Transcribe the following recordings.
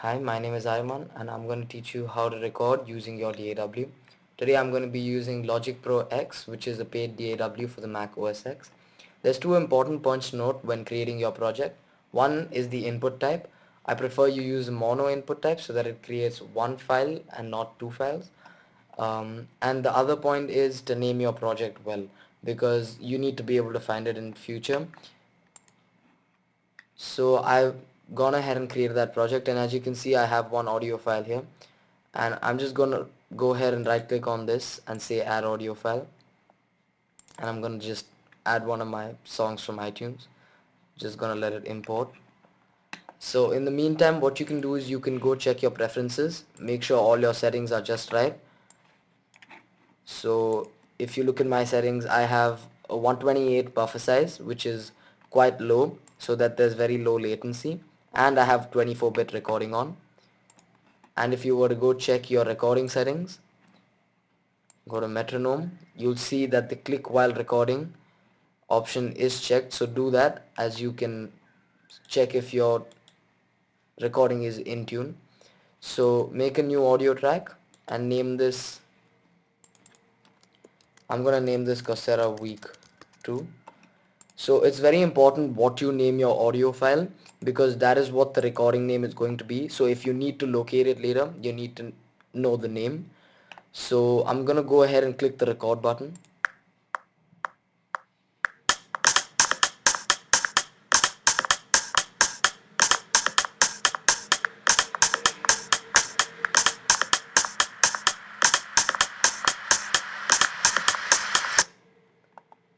Hi, my name is Ayman and I'm going to teach you how to record using your DAW. Today I'm going to be using Logic Pro X, which is a paid DAW for the Mac OS X. There's two important points to note when creating your project. One is the input type. I prefer you use mono input type so that it creates one file and not two files. And the other point is to name your project well, because you need to be able to find it in future. So I've gone ahead and created that project, and as you can see I have one audio file here, and I'm just gonna go ahead and right click on this and say add audio file, and I'm gonna just add one of my songs from iTunes. Just gonna let it import. So in the meantime, what you can do is you can go check your preferences, make sure all your settings are just right. So if you look in my settings, I have a 128 buffer size, which is quite low, so that there's very low latency, and I have 24-bit recording on. And if you were to go check your recording settings, go to metronome, you'll see that the click while recording option is checked, so do that, as you can check if your recording is in tune. So make a new audio track and name this, I'm gonna name this Coursera week 2. So it's very important what you name your audio file, because that is what the recording name is going to be. So if you need to locate it later, you need to know the name. So I'm gonna go ahead and click the record button.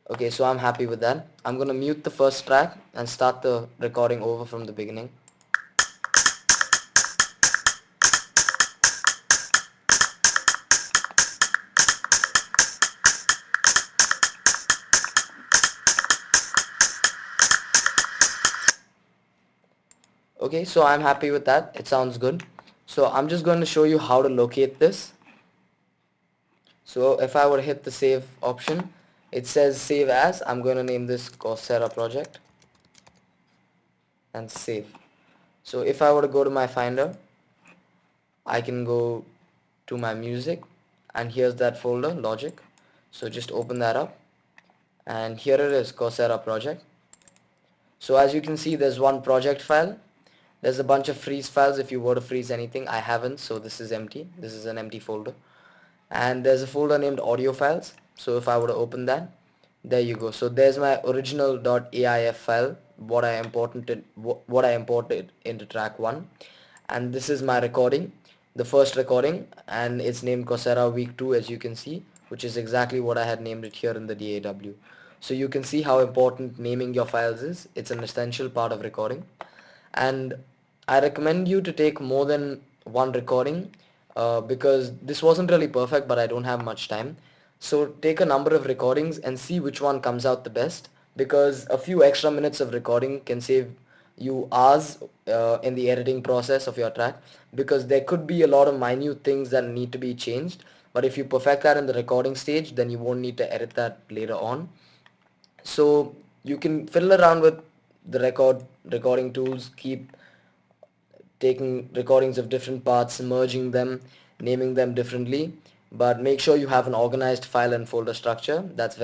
Okay, so I'm happy with that. I'm gonna mute the first track and start the recording over from the beginning. Okay, so I'm happy with that. It sounds good. So I'm just going to show you how to locate this. So if I were to hit the save option, it says save as. I'm going to name this Coursera project and save. So if I were to go to my Finder, I can go to my music, and here's that folder, Logic. So just open that up, and here it is, Coursera project. So as you can see, there's one project file. There's a bunch of freeze files if you were to freeze anything. I haven't, so this is empty. This is an empty folder. And there's a folder named audio files. So if I were to open that, there you go. So there's my original .aif file, what I imported into track 1, and this is my recording, the first recording, and it's named Coursera week 2, as you can see, which is exactly what I had named it here in the DAW. So you can see how important naming your files is. It's an essential part of recording, and I recommend you to take more than one recording, because this wasn't really perfect, but I don't have much time. So take a number of recordings and see which one comes out the best, because a few extra minutes of recording can save you hours in the editing process of your track, because there could be a lot of minute things that need to be changed, but if you perfect that in the recording stage, then you won't need to edit that later on. So you can fiddle around with the recording tools, keep taking recordings of different parts, merging them, naming them differently, but make sure you have an organized file and folder structure. That's very